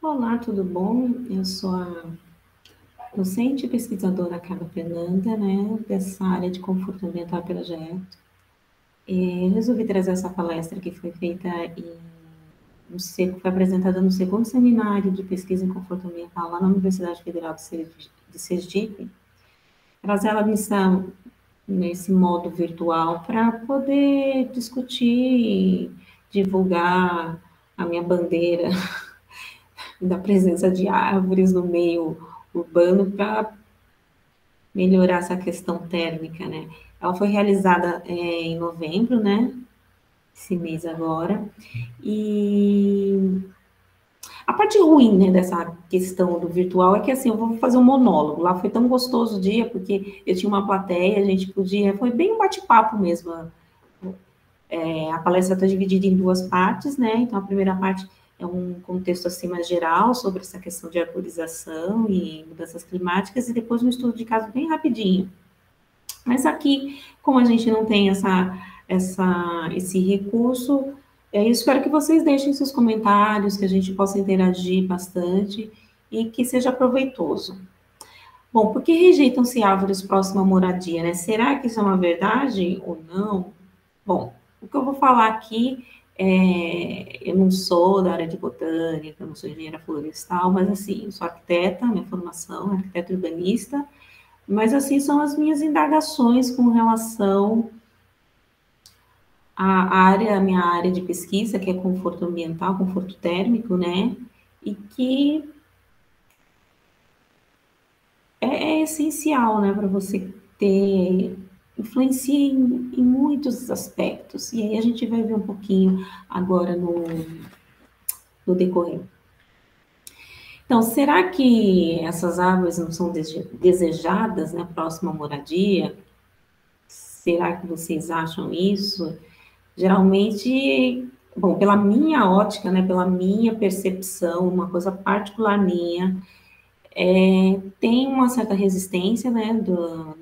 Olá, tudo bom? Eu sou a docente e pesquisadora Carla Fernanda, né, dessa área de conforto ambiental e projeto. Eu resolvi trazer essa palestra que foi feita foi apresentada no segundo seminário de pesquisa em conforto ambiental lá na Universidade Federal de Sergipe, trazer ela nesse modo virtual para poder discutir e divulgar a minha bandeira da presença de árvores no meio urbano para melhorar essa questão térmica, né? Ela foi realizada em novembro, né? Esse mês agora. E a parte ruim, né, dessa questão do virtual é que, assim, eu vou fazer um monólogo. Lá foi tão gostoso o dia, porque eu tinha uma plateia, a gente podia... Foi bem um bate-papo mesmo. A palestra está dividida em duas partes, né? Então, a primeira parte é um contexto assim mais geral sobre essa questão de arborização e mudanças climáticas, e depois um estudo de caso bem rapidinho. Mas aqui, como a gente não tem esse recurso, eu espero que vocês deixem seus comentários, que a gente possa interagir bastante e que seja proveitoso. Bom, por que rejeitam-se árvores próximas à moradia, né? Será que isso é uma verdade ou não? Bom, o que eu vou falar aqui, eu não sou da área de botânica, eu não sou engenheira florestal, mas assim, eu sou arquiteta, minha formação é arquiteta urbanista, mas assim são as minhas indagações com relação à minha área de pesquisa, que é conforto ambiental, conforto térmico, né? E que é essencial, né, para você ter influencia em muitos aspectos. E aí a gente vai ver um pouquinho agora no decorrer. Então, será que essas árvores não são desejadas, né, próxima à moradia? Será que vocês acham isso? Geralmente, bom, pela minha ótica, né, pela minha percepção, uma coisa particular minha, tem uma certa resistência, né, do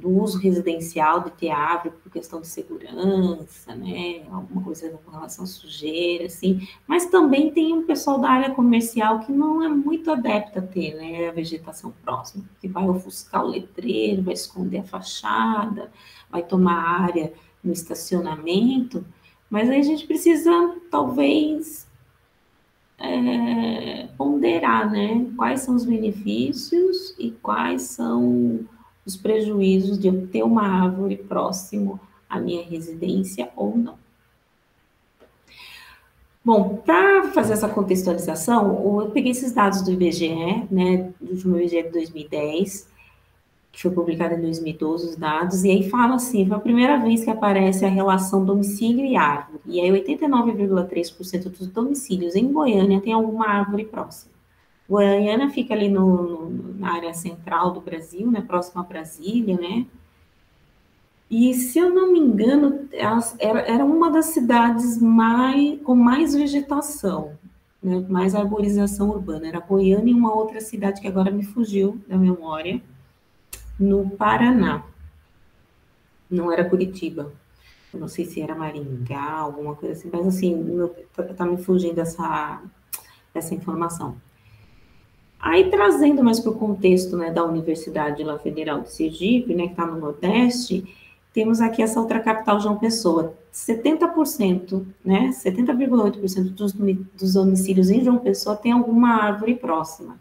uso residencial de ter árvore por questão de segurança, né, alguma coisa com relação à sujeira, assim, mas também tem um pessoal da área comercial que não é muito adepto a ter, né, a vegetação próxima, que vai ofuscar o letreiro, vai esconder a fachada, vai tomar área no estacionamento, mas aí a gente precisa, talvez, ponderar, né, quais são os benefícios e quais são os prejuízos de eu ter uma árvore próximo à minha residência ou não. Bom, para fazer essa contextualização, eu peguei esses dados do IBGE, né, do último IBGE de 2010, que foi publicado em 2012, os dados, e aí fala assim, foi a primeira vez que aparece a relação domicílio e árvore, e aí 89,3% dos domicílios em Goiânia tem alguma árvore próxima. Goiânia fica ali na área central do Brasil, né, próximo a Brasília, né? E, se eu não me engano, era uma das cidades com mais vegetação, né, mais arborização urbana. Era Goiânia e uma outra cidade que agora me fugiu da memória, no Paraná. Não era Curitiba. Eu não sei se era Maringá, alguma coisa assim, mas assim, tá me fugindo essa informação. Aí, trazendo mais para o contexto, né, da Universidade lá Federal de Sergipe, né, que está no Nordeste, temos aqui essa outra capital, João Pessoa. 70%, né, 70,8% dos domicílios em João Pessoa tem alguma árvore próxima.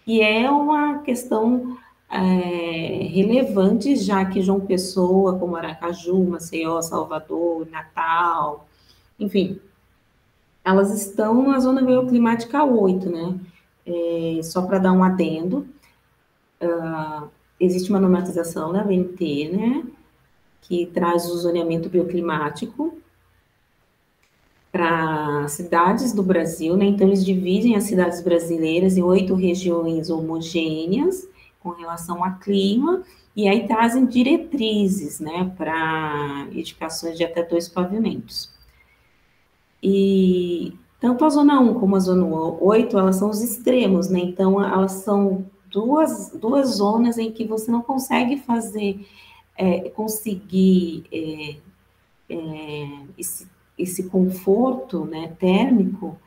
E é uma questão relevante, já que João Pessoa, como Aracaju, Maceió, Salvador, Natal, enfim, elas estão na zona bioclimática 8, né? Só para dar um adendo, existe uma normatização da ABNT, né, que traz o zoneamento bioclimático para cidades do Brasil, né, então eles dividem as cidades brasileiras em 8 regiões homogêneas com relação a clima, e aí trazem diretrizes, né, para edificações de até 2 pavimentos. E tanto a zona 1 como a zona 8, elas são os extremos, né? Então, elas são duas zonas em que você não consegue conseguir esse conforto, né, térmico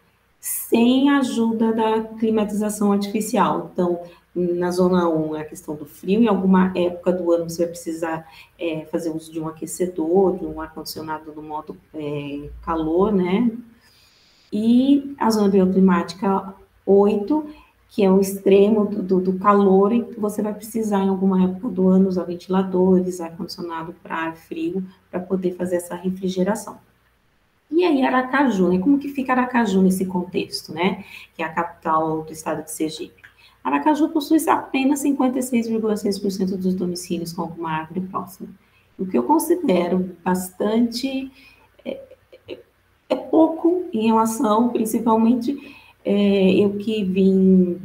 sem a ajuda da climatização artificial. Então, na zona 1 é a questão do frio, em alguma época do ano você vai precisar fazer uso de um aquecedor, de um ar-condicionado no modo calor, né? E a zona bioclimática 8, que é o extremo do calor, e você vai precisar, em alguma época do ano, usar ventiladores, ar-condicionado para ar frio, para poder fazer essa refrigeração. E aí, Aracaju, né? Como que fica Aracaju nesse contexto, né? Que é a capital do estado de Sergipe. Aracaju possui apenas 56,6% dos domicílios com alguma árvore próxima. O que eu considero bastante pouco em relação, principalmente, eu que vim,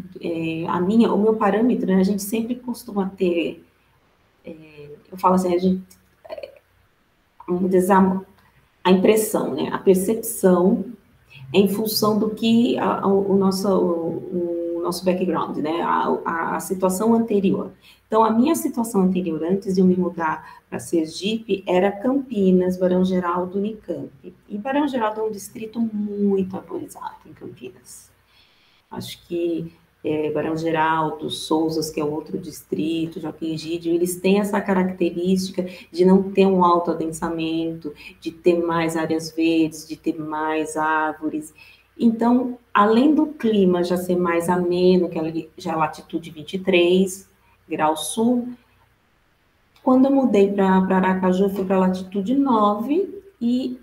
o meu parâmetro, né? A gente sempre costuma ter, eu falo assim, a gente, vamos dizer, a impressão, né? A percepção em função do que o nosso background, né? A situação anterior. Então, a minha situação anterior, antes de eu me mudar para Sergipe, era Campinas, Barão Geraldo, Unicamp. E Barão Geraldo é um distrito muito arborizado em Campinas. Acho que Barão Geraldo, Sousas, que é outro distrito, Joaquim Egídio, eles têm essa característica de não ter um alto adensamento, de ter mais áreas verdes, de ter mais árvores. Então, além do clima já ser mais ameno, que já é latitude 23 graus sul, quando eu mudei para Aracaju, eu fui para latitude 9, e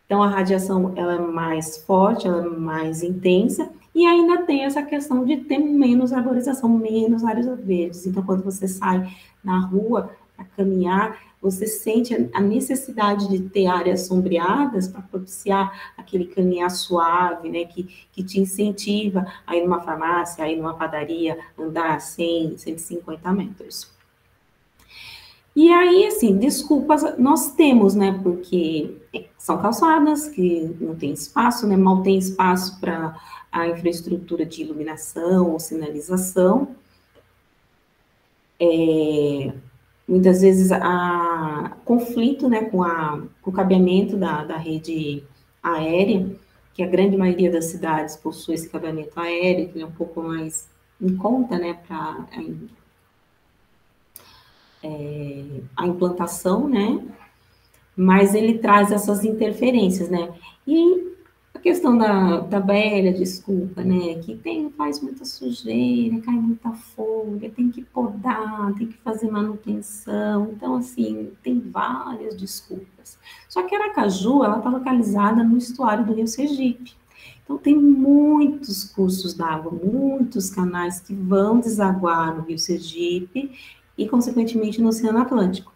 então a radiação ela é mais forte, ela é mais intensa, e ainda tem essa questão de ter menos arborização, menos áreas verdes. Então, quando você sai na rua para caminhar, você sente a necessidade de ter áreas sombreadas para propiciar aquele caminhar suave, né, que te incentiva a ir numa farmácia, a ir numa padaria, andar 100, 150 metros. E aí, assim, desculpas nós temos, né? Porque são calçadas que não tem espaço, né? Mal tem espaço para a infraestrutura de iluminação ou sinalização. Muitas vezes há conflito, né, com o cabeamento da rede aérea, que a grande maioria das cidades possui esse cabeamento aéreo, que é um pouco mais em conta, né, para a implantação, né? Mas ele traz essas interferências, né? E a questão da velha desculpa, né? Que faz muita sujeira, cai muita folha, tem que podar, tem que fazer manutenção. Então, assim, tem várias desculpas. Só que Aracaju, ela está localizada no estuário do Rio Sergipe. Então, tem muitos cursos d'água, muitos canais que vão desaguar no Rio Sergipe e, consequentemente, no Oceano Atlântico.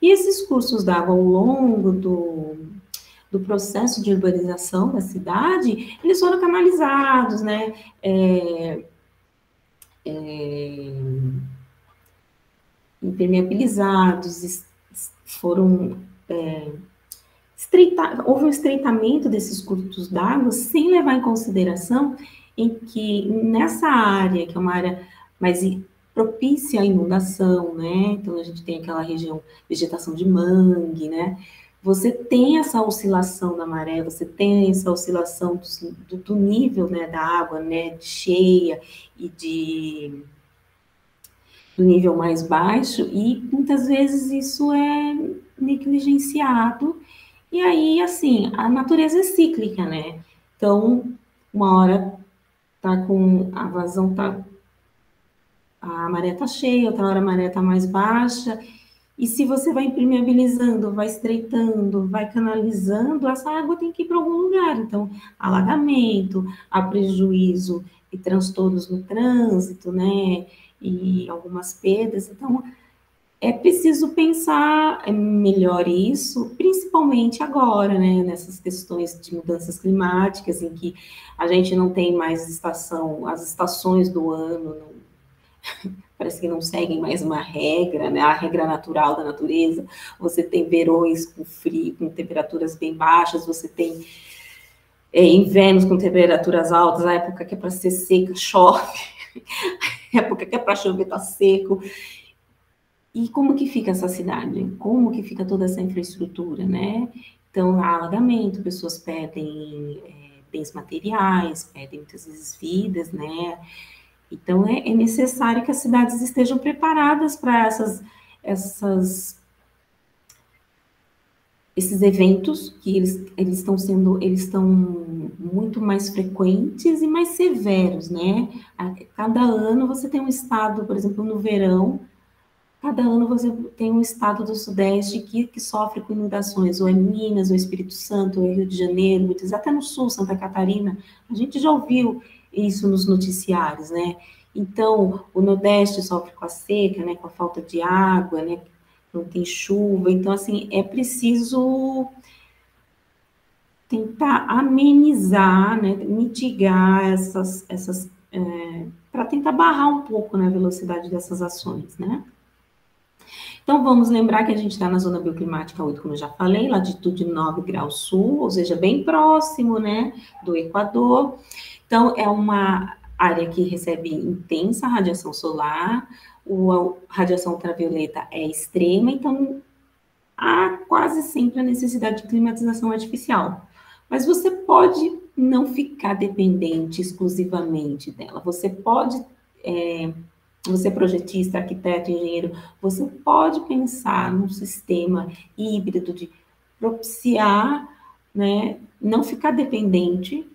E esses cursos d'água ao longo do processo de urbanização da cidade, eles foram canalizados, né? Impermeabilizados, foram houve um estreitamento desses cursos d'água sem levar em consideração em que nessa área, que é uma área mais propícia à inundação, né? Então a gente tem aquela região vegetação de mangue, né? Você tem essa oscilação da maré, você tem essa oscilação do nível, né, da água, né, de cheia e do nível mais baixo, e muitas vezes isso é negligenciado. E aí, assim, a natureza é cíclica, né? Então, uma hora tá com a vazão, a maré tá cheia, outra hora a maré tá mais baixa, e se você vai impermeabilizando, vai estreitando, vai canalizando, essa água tem que ir para algum lugar. Então, alagamento, há prejuízo e transtornos no trânsito, né? E algumas perdas. Então, é preciso pensar melhor isso, principalmente agora, né, nessas questões de mudanças climáticas, em que a gente não tem mais estação, as estações do ano, parece que não seguem mais uma regra, né, a regra natural da natureza. Você tem verões com frio, com temperaturas bem baixas, você tem invernos com temperaturas altas, a época que é para ser seca, chove, a época que é para chover, está seco. E como que fica essa cidade? Como que fica toda essa infraestrutura, né? Então, há alagamento, pessoas perdem bens materiais, perdem muitas vezes vidas, né? Então, é necessário que as cidades estejam preparadas para esses eventos, que eles estão muito mais frequentes e mais severos, né? Cada ano você tem um estado, por exemplo, no verão, cada ano você tem um estado do Sudeste que sofre com inundações, ou é Minas, ou é Espírito Santo, ou é Rio de Janeiro, muitas, até no Sul, Santa Catarina. A gente já ouviu isso nos noticiários, né? Então, o Nordeste sofre com a seca, né, com a falta de água, né, não tem chuva. Então, assim, é preciso tentar amenizar, né, mitigar para tentar barrar um pouco, né, a velocidade dessas ações, né? Então, vamos lembrar que a gente está na zona bioclimática 8, como eu já falei, latitude 9 graus sul, ou seja, bem próximo, né, do Equador. Então, é uma área que recebe intensa radiação solar, a radiação ultravioleta é extrema, então há quase sempre a necessidade de climatização artificial. Mas você pode não ficar dependente exclusivamente dela. Você pode você é projetista, arquiteto, engenheiro, você pode pensar num sistema híbrido de propiciar, né, não ficar dependente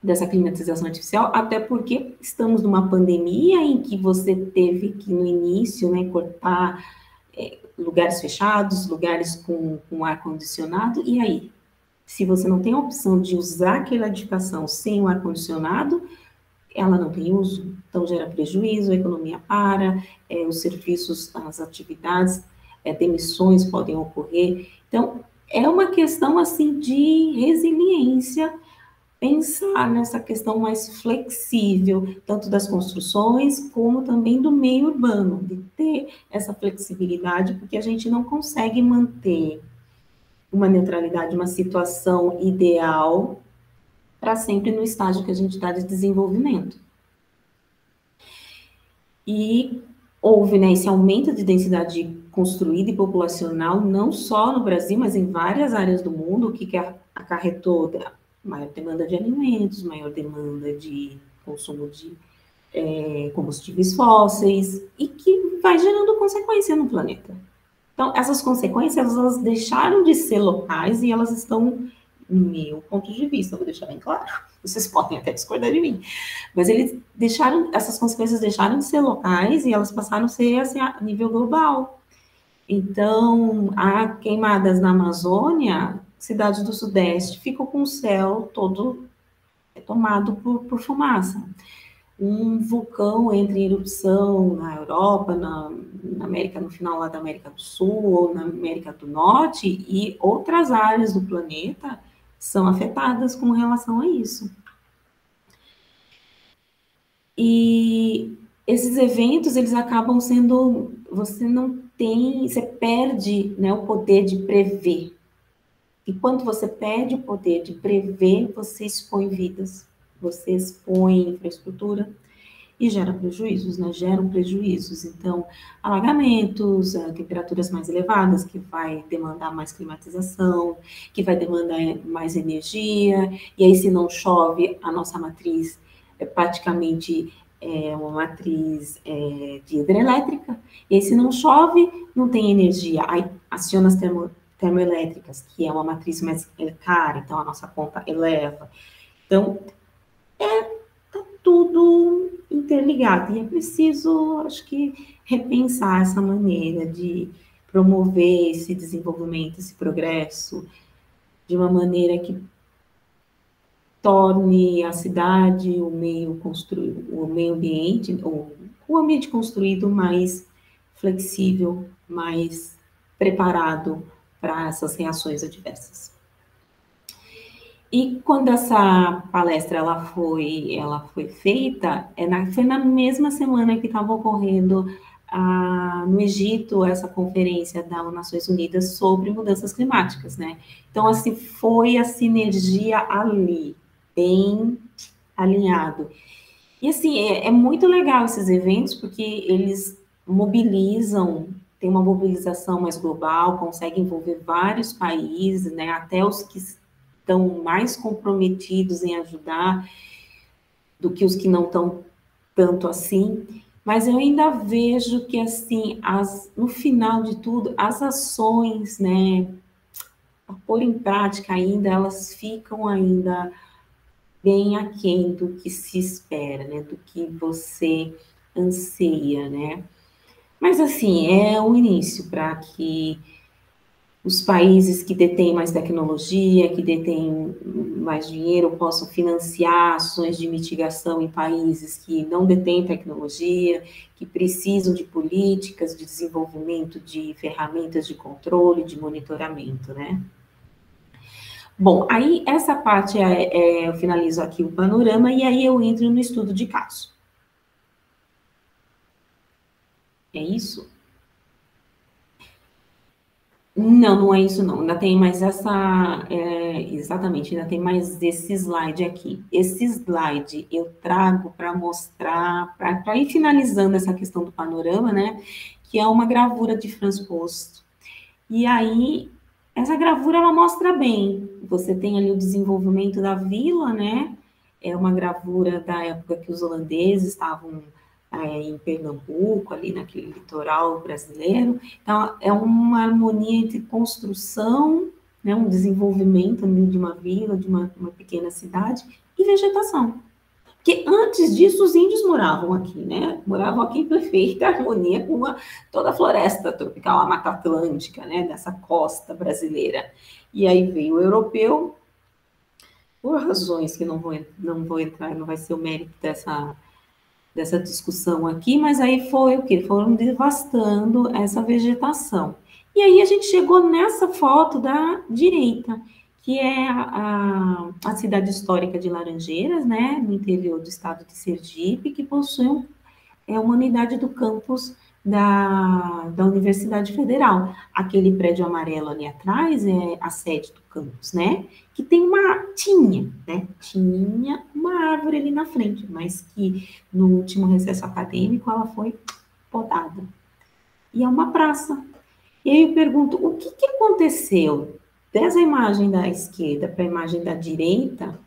dessa climatização artificial, até porque estamos numa pandemia em que você teve que, no início, né, cortar lugares fechados, lugares com ar-condicionado, e aí? Se você não tem a opção de usar aquela edificação sem o ar-condicionado, ela não tem uso, então gera prejuízo, a economia para, os serviços, as atividades, demissões podem ocorrer. Então, é uma questão, assim, de resiliência, pensar nessa questão mais flexível, tanto das construções, como também do meio urbano, de ter essa flexibilidade, porque a gente não consegue manter uma neutralidade, uma situação ideal para sempre no estágio que a gente está de desenvolvimento. E houve, né, esse aumento de densidade construída e populacional, não só no Brasil, mas em várias áreas do mundo, o que acarretou maior demanda de alimentos, maior demanda de consumo de combustíveis fósseis, e que vai gerando consequência no planeta. Então, essas consequências, elas deixaram de ser locais e elas estão, no meu ponto de vista, vou deixar bem claro, vocês podem até discordar de mim, mas essas consequências deixaram de ser locais e elas passaram a ser assim, a nível global. Então, há queimadas na Amazônia, cidades do Sudeste ficam com o céu todo tomado por fumaça. Um vulcão entra em erupção na Europa, na América, no final lá da América do Sul, ou na América do Norte, e outras áreas do planeta são afetadas com relação a isso. E esses eventos, eles acabam sendo, você perde, né, o poder de prever. E quando você perde o poder de prever, você expõe vidas, você expõe infraestrutura e gera prejuízos, né? Geram prejuízos. Então, alagamentos, temperaturas mais elevadas, que vai demandar mais climatização, que vai demandar mais energia, e aí se não chove, a nossa matriz é praticamente uma matriz de hidrelétrica, e aí se não chove, não tem energia, aí aciona as termoelétricas, que é uma matriz mais cara, então a nossa conta eleva. Então, tá tudo interligado, e é preciso, acho que, repensar essa maneira de promover esse desenvolvimento, esse progresso, de uma maneira que torne a cidade, o meio construído, o meio ambiente, o ambiente construído mais flexível, mais preparado para essas reações adversas. E quando essa palestra ela foi feita, foi na mesma semana que estava ocorrendo no Egito essa conferência das Nações Unidas sobre mudanças climáticas, né? Então, assim, foi a sinergia ali, bem alinhado. E, assim, é muito legal esses eventos, porque eles mobilizam, tem uma mobilização mais global, conseguem envolver vários países, né? Até os que estão mais comprometidos em ajudar do que os que não estão tanto assim, mas eu ainda vejo que, assim, no final de tudo, as ações, né, a pôr em prática ainda, elas ficam ainda bem aquém do que se espera, né, do que você anseia, né. Mas, assim, é o início para que os países que detêm mais tecnologia, que detêm mais dinheiro, possam financiar ações de mitigação em países que não detêm tecnologia, que precisam de políticas de desenvolvimento de ferramentas de controle, de monitoramento, né? Bom, aí essa parte eu finalizo aqui o panorama e aí eu entro no estudo de caso. É isso? Não, não é isso não. Ainda tem mais exatamente, ainda tem mais esse slide aqui. Esse slide eu trago para mostrar, para ir finalizando essa questão do panorama, né? Que é uma gravura de Franz Post. E aí, essa gravura ela mostra bem. Você tem ali o desenvolvimento da vila, né? É uma gravura da época que os holandeses estavam em Pernambuco, ali naquele litoral brasileiro. Então, é uma harmonia entre construção, né, um desenvolvimento de uma vila, de uma pequena cidade, e vegetação. Porque antes disso, os índios moravam aqui, né? Moravam aqui em perfeita harmonia com toda a floresta tropical, a Mata Atlântica, né? Dessa costa brasileira. E aí veio o europeu, por razões que não vou entrar, não vai ser o mérito dessa discussão aqui, mas aí foi o que? Foram devastando essa vegetação. E aí a gente chegou nessa foto da direita, que é a cidade histórica de Laranjeiras, né, no interior do estado de Sergipe, que possui uma unidade do campus da Universidade Federal. Aquele prédio amarelo ali atrás é a sede do campus, né? Que tinha uma árvore ali na frente, mas que no último recesso acadêmico ela foi podada. E é uma praça. E aí eu pergunto, o que aconteceu dessa imagem da esquerda para a imagem da direita?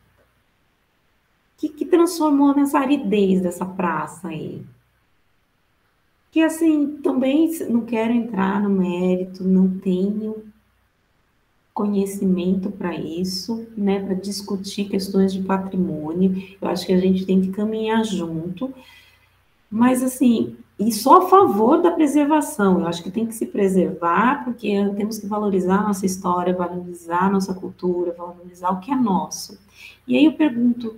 O que transformou nessa aridez dessa praça aí? Que assim, também não quero entrar no mérito, não tenho conhecimento para isso, né, para discutir questões de patrimônio. Eu acho que a gente tem que caminhar junto, mas assim, e só a favor da preservação. Eu acho que tem que se preservar, porque temos que valorizar a nossa história, valorizar a nossa cultura, valorizar o que é nosso. E aí eu pergunto,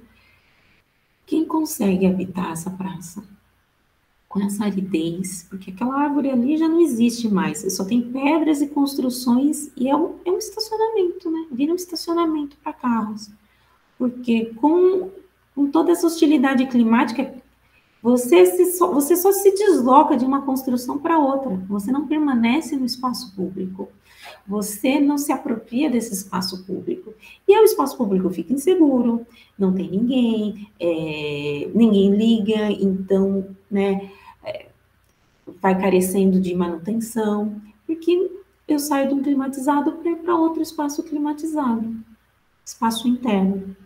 quem consegue habitar essa praça? Com essa aridez, porque aquela árvore ali já não existe mais, só tem pedras e construções e é um estacionamento, né? Vira um estacionamento para carros, porque com toda essa hostilidade climática, você só se desloca de uma construção para outra, você não permanece no espaço público, você não se apropria desse espaço público, e aí o espaço público fica inseguro, não tem ninguém, ninguém liga, então, né, vai carecendo de manutenção, porque eu saio de um climatizado para ir para outro espaço climatizado, espaço interno.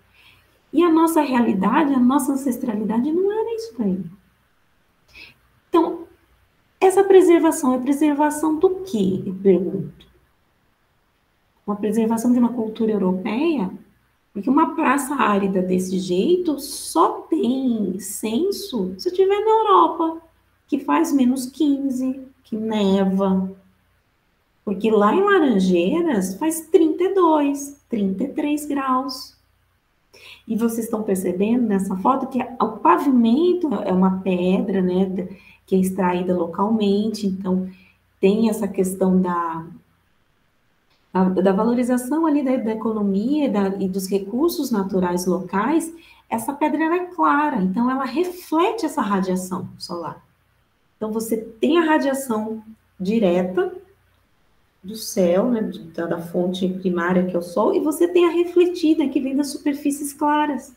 E a nossa realidade, a nossa ancestralidade não era isso daí. Então, essa preservação é preservação do quê? Eu pergunto. Uma preservação de uma cultura europeia? Porque uma praça árida desse jeito só tem senso se estiver na Europa, que faz -15, que neva, porque lá em Laranjeiras faz 32, 33 graus. E vocês estão percebendo nessa foto que o pavimento é uma pedra, né, que é extraída localmente, então tem essa questão da valorização ali da economia e dos recursos naturais locais. Essa pedra ela é clara, então ela reflete essa radiação solar. Então você tem a radiação direta do céu, né, da fonte primária que é o Sol, e você tem a refletida que vem das superfícies claras.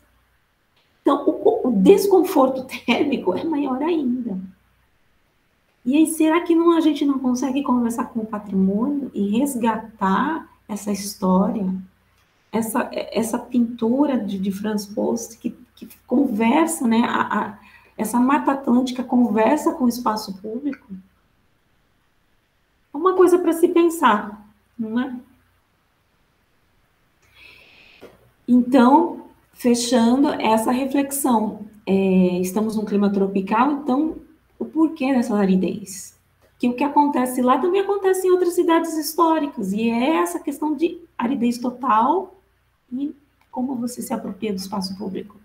Então, o desconforto térmico é maior ainda. E aí, será que a gente não consegue conversar com o patrimônio e resgatar essa história? essa pintura de Franz Post que conversa, né, essa Mata Atlântica conversa com o espaço público, é uma coisa para se pensar, não é? Então, fechando essa reflexão, estamos num clima tropical, então, o porquê dessa aridez? Que o que acontece lá também acontece em outras cidades históricas, e é essa questão de aridez total e como você se apropria do espaço público.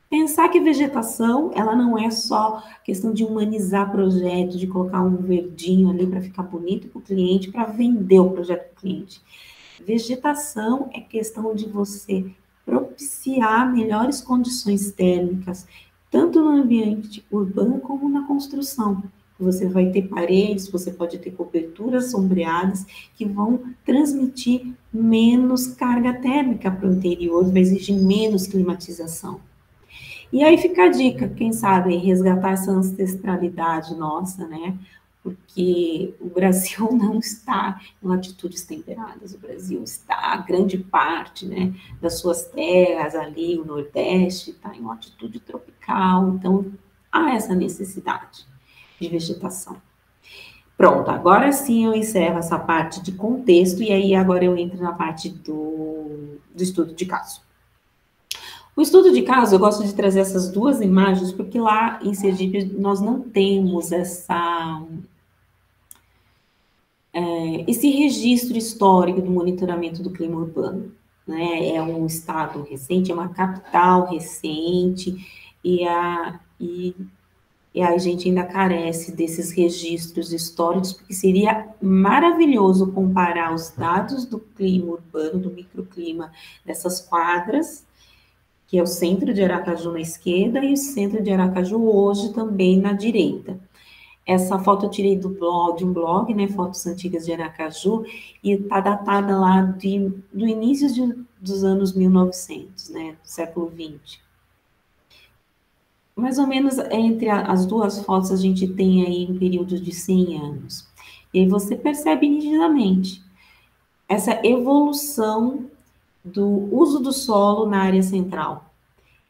Pensar que vegetação, ela não é só questão de humanizar projeto, de colocar um verdinho ali para ficar bonito para o cliente, para vender o projeto para o cliente. Vegetação é questão de você propiciar melhores condições térmicas, tanto no ambiente urbano como na construção. Você vai ter paredes, você pode ter coberturas sombreadas que vão transmitir menos carga térmica para o interior, vai exigir menos climatização. E aí fica a dica, quem sabe, resgatar essa ancestralidade nossa, né? Porque o Brasil não está em latitudes temperadas, o Brasil está, grande parte, né, das suas terras ali, o Nordeste, está em latitude tropical, então há essa necessidade de vegetação. Pronto, agora sim eu encerro essa parte de contexto, e aí agora eu entro na parte do estudo de caso. O estudo de caso, eu gosto de trazer essas duas imagens, porque lá em Sergipe nós não temos esse registro histórico do monitoramento do clima urbano. Né? É um estado recente, é uma capital recente, e a gente ainda carece desses registros históricos, porque seria maravilhoso comparar os dados do clima urbano, do microclima dessas quadras, que é o centro de Aracaju na esquerda e o centro de Aracaju hoje também na direita. Essa foto eu tirei de um blog, né, Fotos Antigas de Aracaju, e está datada lá do início dos anos 1900, né, do século 20. Mais ou menos entre as duas fotos a gente tem aí um período de 100 anos. E aí você percebe nitidamente essa evolução do uso do solo na área central.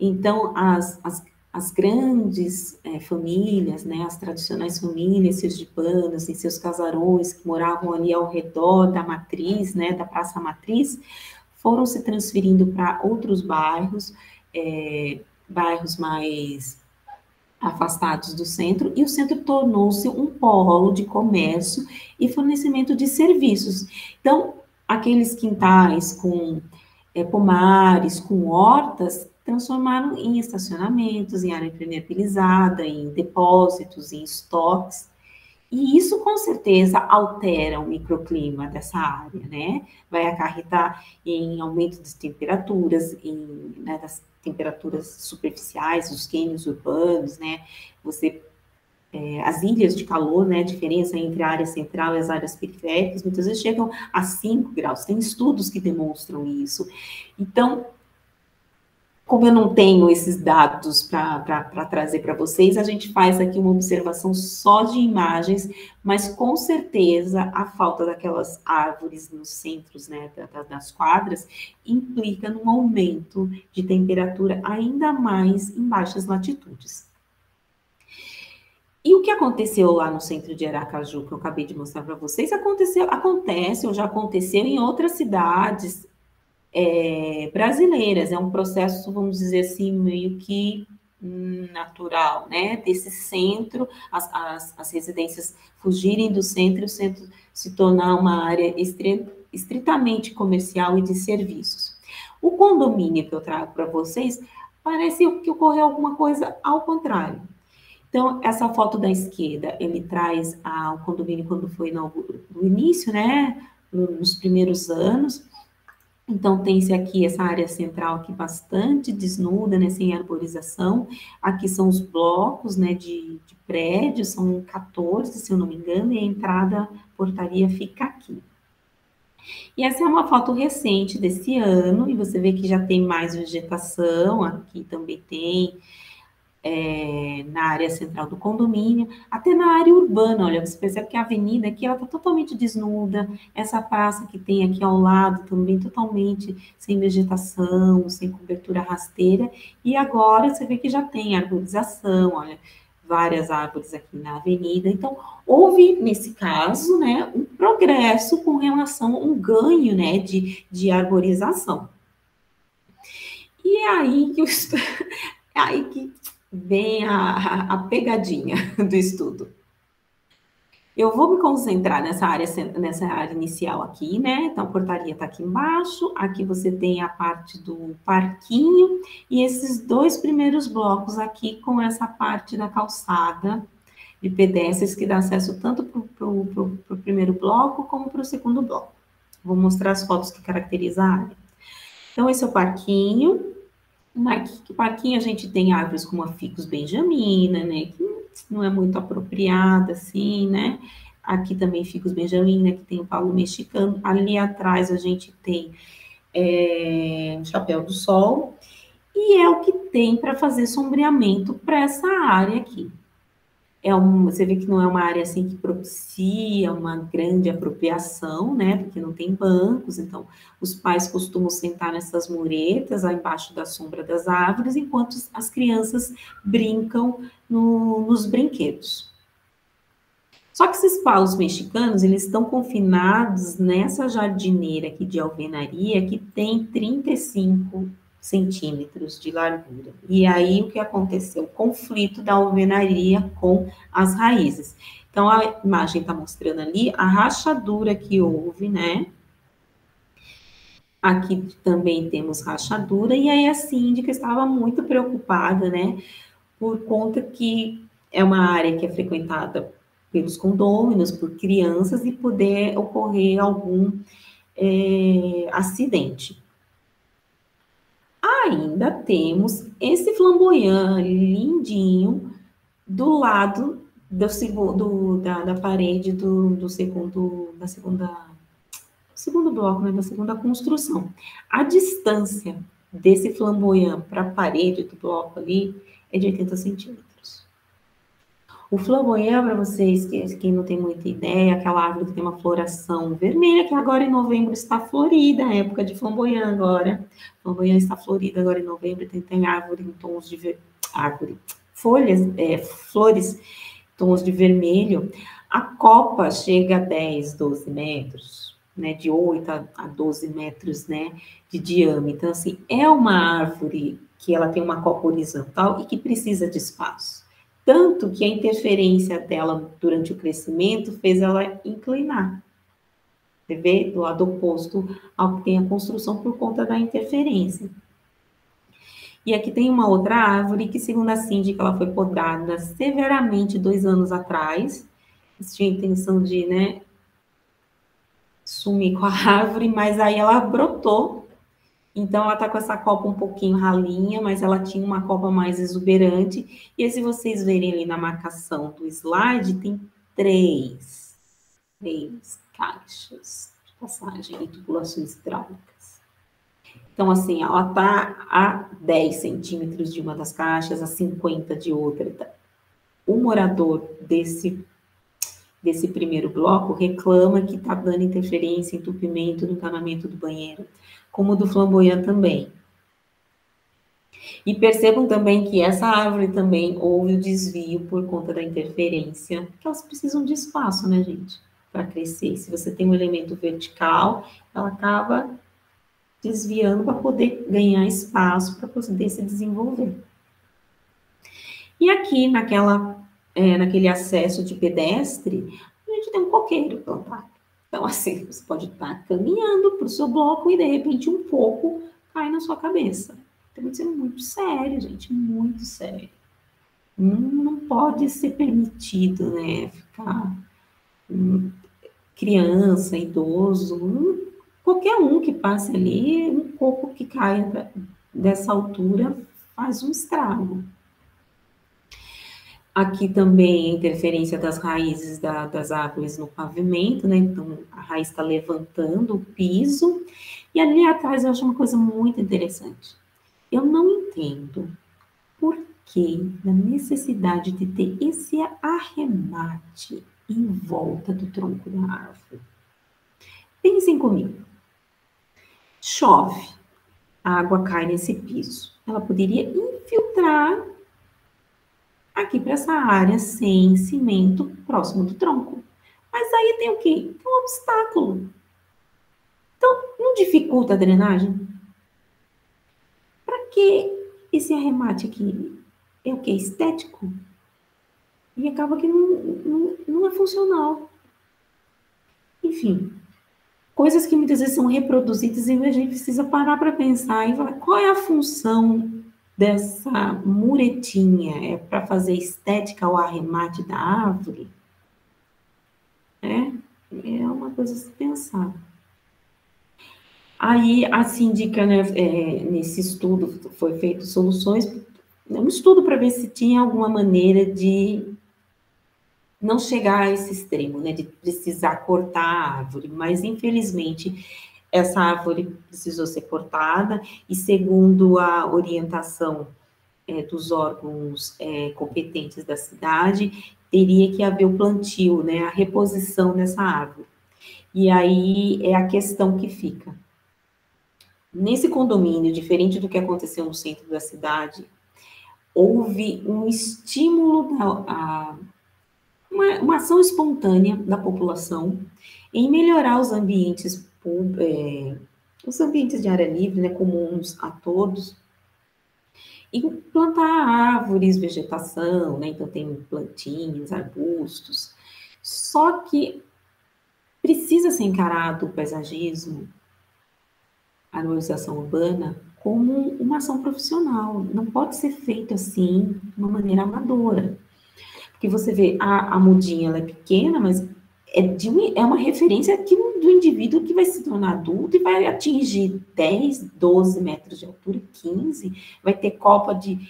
Então, as grandes famílias, né, as tradicionais famílias sergipanas, em seus casarões, que moravam ali ao redor da matriz, né, da Praça Matriz, foram se transferindo para outros bairros, bairros mais afastados do centro, e o centro tornou-se um polo de comércio e fornecimento de serviços. Então, aqueles quintais com pomares, com hortas, transformaram em estacionamentos, em área impermeabilizada, em depósitos, em estoques. E isso, com certeza, altera o microclima dessa área, né? Vai acarretar em aumento das temperaturas, né, das temperaturas superficiais, os cânions urbanos, né? As ilhas de calor, né? A diferença entre a área central e as áreas periféricas, muitas vezes chegam a 5 graus. Tem estudos que demonstram isso. Então, como eu não tenho esses dados para trazer para vocês, a gente faz aqui uma observação só de imagens, mas com certeza a falta daquelas árvores nos centros, né, das quadras implica num aumento de temperatura ainda mais em baixas latitudes. E o que aconteceu lá no centro de Aracaju, que eu acabei de mostrar para vocês, acontece ou já aconteceu em outras cidades brasileiras. É um processo, vamos dizer assim, meio que natural, né? Desse centro, as residências fugirem do centro e o centro se tornar uma área estritamente comercial e de serviços. O condomínio que eu trago para vocês, parece que ocorreu alguma coisa ao contrário. Então, essa foto da esquerda, ele traz o condomínio quando foi no início, né? Nos primeiros anos. Então, tem-se aqui essa área central aqui bastante desnuda, né, sem arborização. Aqui são os blocos, né, de prédios, são 14, se eu não me engano, e a entrada, portaria fica aqui. E essa é uma foto recente desse ano, e você vê que já tem mais vegetação, aqui também tem. na área central do condomínio, até na área urbana. Olha, você percebe que a avenida aqui, ela está totalmente desnuda, essa praça que tem aqui ao lado também totalmente sem vegetação, sem cobertura rasteira, e agora você vê que já tem arborização, olha, várias árvores aqui na avenida. Então, houve, nesse caso, né, um progresso com relação a um ganho, né, de arborização. E é aí que, é aí que vem a pegadinha do estudo. Eu vou me concentrar nessa área inicial aqui, né? Então, a portaria está aqui embaixo, aqui você tem a parte do parquinho, e esses dois primeiros blocos aqui com essa parte da calçada de pedestres que dá acesso tanto para o primeiro bloco como para o segundo bloco. Vou mostrar as fotos que caracterizam a área. Então, esse é o parquinho. No parquinho a gente tem árvores como a Ficus benjamina, né, que não é muito apropriada, assim, né, aqui também Ficus benjamina, que tem o Paulo mexicano, ali atrás a gente tem o chapéu do sol, e é o que tem para fazer sombreamento para essa área aqui. Você vê que não é uma área assim que propicia uma grande apropriação, né? Porque não tem bancos, então os pais costumam sentar nessas muretas, lá embaixo da sombra das árvores, enquanto as crianças brincam nos brinquedos. Só que esses paus mexicanos, eles estão confinados nessa jardineira aqui de alvenaria, que tem 35 centímetros de largura. E aí, o que aconteceu? O conflito da alvenaria com as raízes. Então, a imagem está mostrando ali a rachadura que houve, né? Aqui também temos rachadura, e aí a síndica estava muito preocupada, né? Por conta que é uma área que é frequentada pelos condôminos, por crianças, e poder ocorrer algum acidente. Ainda temos esse flamboyant lindinho do lado da parede do segundo bloco, né, da segunda construção. A distância desse flamboyant para a parede do bloco ali é de 80 centímetros. O flamboyant, para vocês, quem não tem muita ideia, é aquela árvore que tem uma floração vermelha, que agora em novembro está florida, a época de flamboyant agora. Flamboyant está florida agora em novembro, tem árvore em tons de folhas, flores, tons de vermelho. A copa chega a 10, 12 metros, né, de 8 a 12 metros, né, de diâmetro. Então, assim, é uma árvore que ela tem uma copa horizontal e que precisa de espaço. Tanto que a interferência dela durante o crescimento fez ela inclinar. Você vê do lado oposto ao que tem a construção por conta da interferência. E aqui tem uma outra árvore que, segundo a síndica, ela foi podada severamente 2 anos atrás. Eles tinham a intenção de, né, sumir com a árvore, mas aí ela brotou. Então, ela tá com essa copa um pouquinho ralinha, mas ela tinha uma copa mais exuberante. E aí, se vocês verem ali na marcação do slide, tem três caixas de passagem e tubulações hidráulicas. Então, assim, ela tá a 10 centímetros de uma das caixas, a 50 de outra. O morador desse primeiro bloco reclama que está dando interferência, entupimento no encanamento do banheiro, como do flamboyant também. E percebam também que essa árvore também houve o desvio por conta da interferência, porque elas precisam de espaço, né, gente, para crescer. Se você tem um elemento vertical, ela acaba desviando para poder ganhar espaço, para poder se desenvolver. E aqui, naquele acesso de pedestre, a gente tem um coqueiro plantado. Então, assim, você pode estar caminhando para o seu bloco e, de repente, um pouco cai na sua cabeça. Tem que ser muito sério, gente, muito sério. Não pode ser permitido, né, ficar criança, idoso, qualquer um que passe ali, um coco que caia dessa altura faz um estrago. Aqui também a interferência das raízes das árvores no pavimento, né? Então, a raiz está levantando o piso. E ali atrás eu acho uma coisa muito interessante. Eu não entendo por da necessidade de ter esse arremate em volta do tronco da árvore. Pensem comigo. Chove, a água cai nesse piso. Ela poderia infiltrar aqui para essa área sem cimento próximo do tronco. Mas aí tem o quê? Tem um obstáculo. Então, não dificulta a drenagem? Para que esse arremate aqui? É o quê? Estético? E acaba que não é funcional. Enfim, coisas que muitas vezes são reproduzidas e a gente precisa parar para pensar e falar qual é a função dessa muretinha? É para fazer estética ao arremate da árvore? É uma coisa a se pensar. Aí a síndica, né, nesse estudo foi feito soluções, um estudo para ver se tinha alguma maneira de não chegar a esse extremo, né, de precisar cortar a árvore, mas infelizmente essa árvore precisou ser cortada e segundo a orientação dos órgãos competentes da cidade, teria que haver o plantio, né, a reposição dessa árvore. E aí é a questão que fica. Nesse condomínio, diferente do que aconteceu no centro da cidade, houve um estímulo, uma ação espontânea da população em melhorar os ambientes de área livre, né, comuns a todos, e plantar árvores, vegetação, né, então tem plantinhas, arbustos. Só que precisa ser encarado o paisagismo, a arborização urbana, como uma ação profissional. Não pode ser feito assim, de uma maneira amadora. Porque você vê, a mudinha ela é pequena, mas é uma referência do indivíduo que vai se tornar adulto e vai atingir 10, 12 metros de altura, 15, vai ter copa de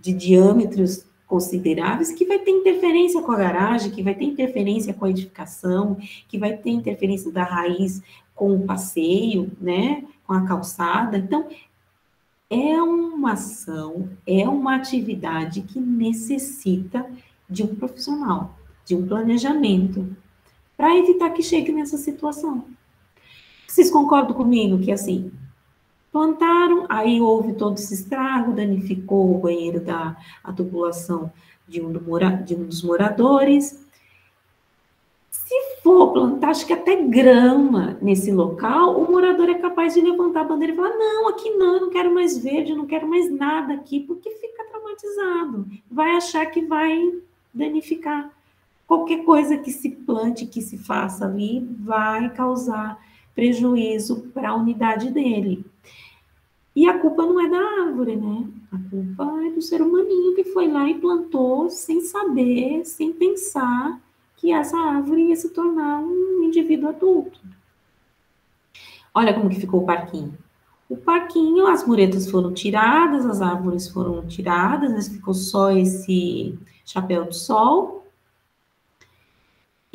diâmetros consideráveis, que vai ter interferência com a garagem, que vai ter interferência com a edificação, que vai ter interferência da raiz com o passeio, né, com a calçada. Então, é uma ação, é uma atividade que necessita de um profissional, de um planejamento, para evitar que chegue nessa situação. Vocês concordam comigo que, assim, plantaram, aí houve todo esse estrago, danificou o banheiro a tubulação de um dos moradores. Se for plantar, acho que até grama nesse local, o morador é capaz de levantar a bandeira e falar: não, aqui não, eu não quero mais verde, eu não quero mais nada aqui, porque fica traumatizado. Vai achar que vai danificar. Qualquer coisa que se plante, que se faça ali, vai causar prejuízo para a unidade dele. E a culpa não é da árvore, né? A culpa é do ser humaninho que foi lá e plantou sem saber, sem pensar que essa árvore ia se tornar um indivíduo adulto. Olha como que ficou o parquinho. O parquinho, as muretas foram tiradas, as árvores foram tiradas, mas ficou só esse chapéu de sol.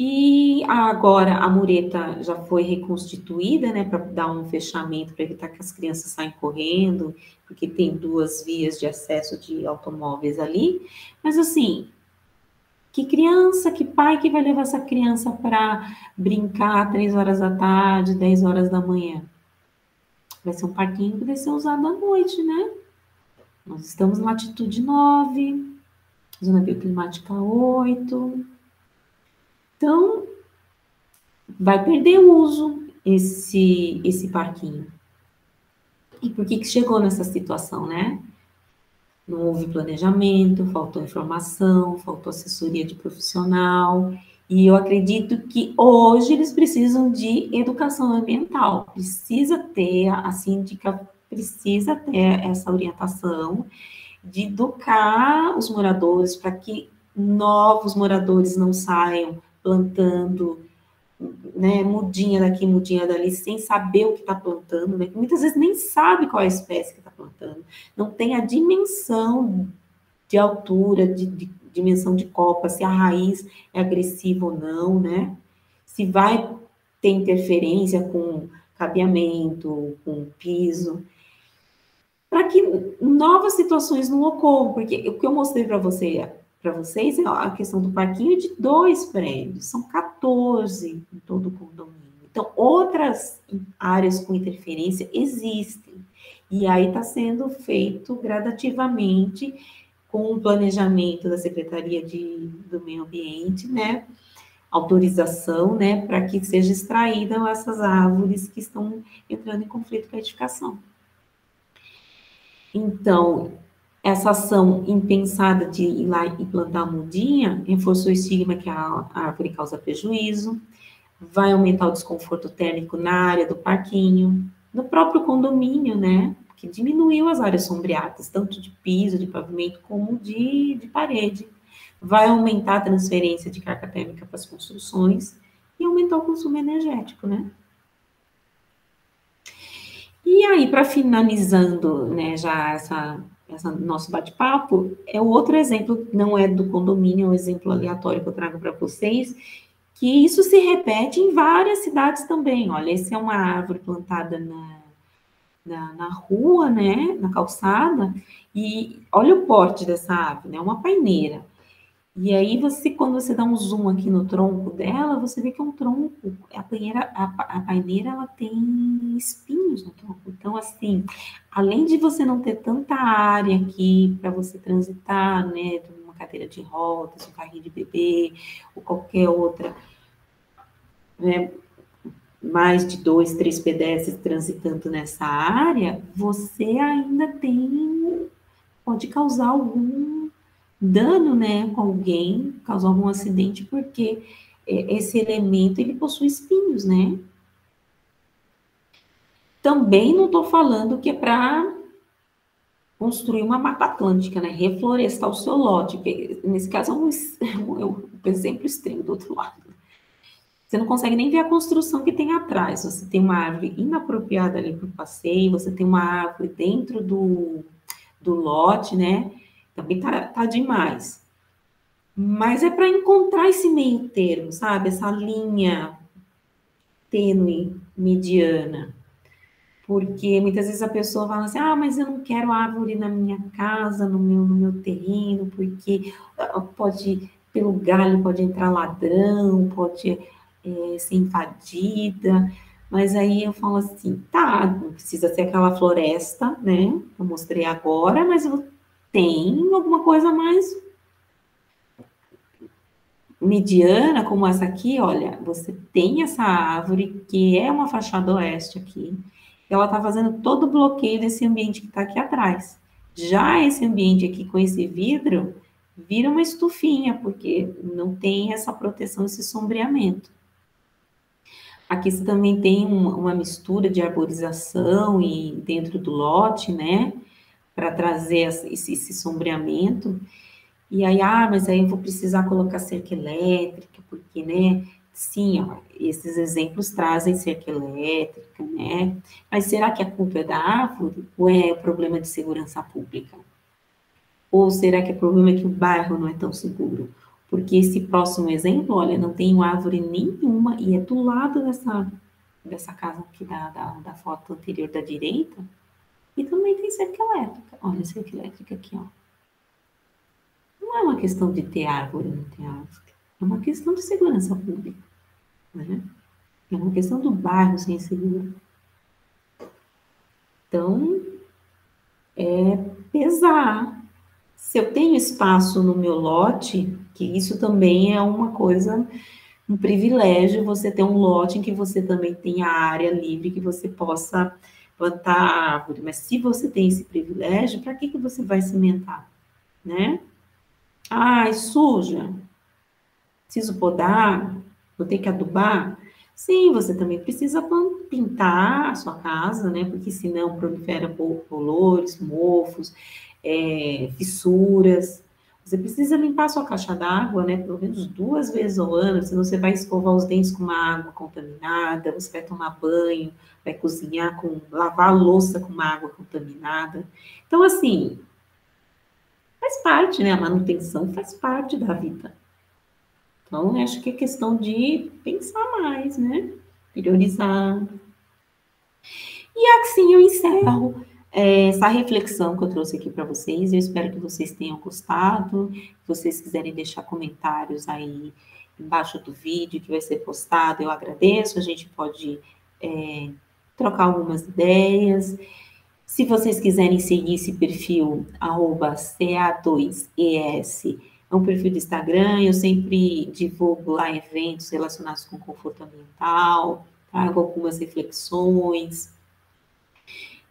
E agora a mureta já foi reconstituída, né, para dar um fechamento, para evitar que as crianças saiam correndo, porque tem 2 vias de acesso de automóveis ali. Mas assim, que criança, que pai que vai levar essa criança para brincar 3 horas da tarde, 10 horas da manhã? Vai ser um parquinho que vai ser usado à noite, né? Nós estamos na latitude 9, zona bioclimática 8. Então, vai perder o uso esse parquinho. E por que chegou nessa situação, né? Não houve planejamento, faltou informação, faltou assessoria de profissional, e eu acredito que hoje eles precisam de educação ambiental, precisa ter, a síndica precisa ter essa orientação de educar os moradores para que novos moradores não saiam plantando, né, mudinha daqui, mudinha dali, sem saber o que está plantando, né? Muitas vezes nem sabe qual é a espécie que está plantando, não tem a dimensão de altura, de dimensão de copa, se a raiz é agressiva ou não, né? Se vai ter interferência com cabeamento, com piso. para que novas situações não ocorram, porque o que eu mostrei para vocês é a questão do parquinho de 2 prédios, são 14 em todo o condomínio. Então, outras áreas com interferência existem, e aí está sendo feito gradativamente com o planejamento da Secretaria do Meio Ambiente, né, autorização, né, para que seja extraídas essas árvores que estão entrando em conflito com a edificação. Então, essa ação impensada de ir lá e plantar a mudinha reforçou o estigma que a árvore causa prejuízo, vai aumentar o desconforto térmico na área do parquinho, no próprio condomínio, né? Que diminuiu as áreas sombreadas, tanto de piso, de pavimento, como de parede. Vai aumentar a transferência de carga térmica para as construções e aumentar o consumo energético, né? E aí, para finalizando, né, já essa nosso bate-papo, é o outro exemplo, não é do condomínio, é um exemplo aleatório que eu trago para vocês, que isso se repete em várias cidades também. Olha, essa é uma árvore plantada na rua, né, na calçada, e olha o porte dessa árvore, né, uma paineira. E aí você, quando você dá um zoom aqui no tronco dela, você vê que é um tronco, a paineira ela tem espinhos no tronco. Então, assim, além de você não ter tanta área aqui para você transitar, né, uma cadeira de rodas, um carrinho de bebê, ou qualquer outra, né, mais de 2, 3 pedestres transitando nessa área, você ainda pode causar algum dano, né, com alguém, causar algum acidente, porque esse elemento, ele possui espinhos, né? Também não estou falando que é para construir uma Mata Atlântica, né, reflorestar o seu lote, que nesse caso é um exemplo extremo do outro lado. Você não consegue nem ver a construção que tem atrás. Você tem uma árvore inapropriada ali para o passeio, você tem uma árvore dentro do lote, né? Também tá demais. Mas é para encontrar esse meio termo, sabe? Essa linha tênue, mediana. Porque muitas vezes a pessoa fala assim, ah, mas eu não quero árvore na minha casa, no meu terreno, porque pode, pelo galho pode entrar ladrão, pode ser invadida. Mas aí eu falo assim, tá, não precisa ser aquela floresta, né? Eu mostrei agora, mas tem alguma coisa mais mediana, como essa aqui, olha, você tem essa árvore, que é uma fachada oeste aqui, ela está fazendo todo o bloqueio desse ambiente que está aqui atrás. Já esse ambiente aqui com esse vidro, vira uma estufinha, porque não tem essa proteção, esse sombreamento. Aqui você também tem uma mistura de arborização e dentro do lote, né, para trazer esse sombreamento. E aí, mas aí eu vou precisar colocar cerca elétrica, porque, né? Sim, ó, esses exemplos trazem cerca elétrica, né? Mas será que a culpa é da árvore ou é problema de segurança pública? Ou será que é problema que o bairro não é tão seguro? Porque esse próximo exemplo, olha, não tem árvore nenhuma e é do lado dessa casa aqui da foto anterior da direita, e também tem cerca elétrica. Olha a cerca elétrica aqui, ó. Não é uma questão de ter árvore ou não ter árvore. É uma questão de segurança pública, né? É uma questão do bairro ser seguro. Então, é pesar. Se eu tenho espaço no meu lote, que isso também é uma coisa, um privilégio, você ter um lote em que você também tem a área livre que você possa plantar árvore. Mas se você tem esse privilégio, para que você vai cimentar, né? É suja. Preciso podar? Vou ter que adubar? Sim, você também precisa pintar a sua casa, né? Porque senão prolifera bolores, mofos, fissuras. Você precisa limpar a sua caixa d'água, né? Pelo menos 2 vezes ao ano, senão você vai escovar os dentes com uma água contaminada, você vai tomar banho, vai cozinhar lavar a louça com uma água contaminada. Então, assim, faz parte, né? A manutenção faz parte da vida. Então, acho que é questão de pensar mais, né? Priorizar. E assim eu encerro essa reflexão que eu trouxe aqui para vocês. Eu espero que vocês tenham gostado. Se vocês quiserem deixar comentários aí embaixo do vídeo que vai ser postado, eu agradeço. A gente pode trocar algumas ideias. Se vocês quiserem seguir esse perfil, @ca2es, é um perfil do Instagram, eu sempre divulgo lá eventos relacionados com conforto ambiental, trago algumas reflexões.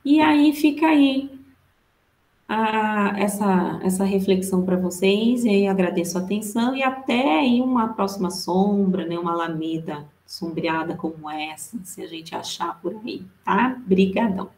E aí fica aí essa reflexão para vocês, e aí agradeço a atenção, e até em uma próxima sombra, né, uma alameda sombreada como essa, se a gente achar por aí, tá? Brigadão.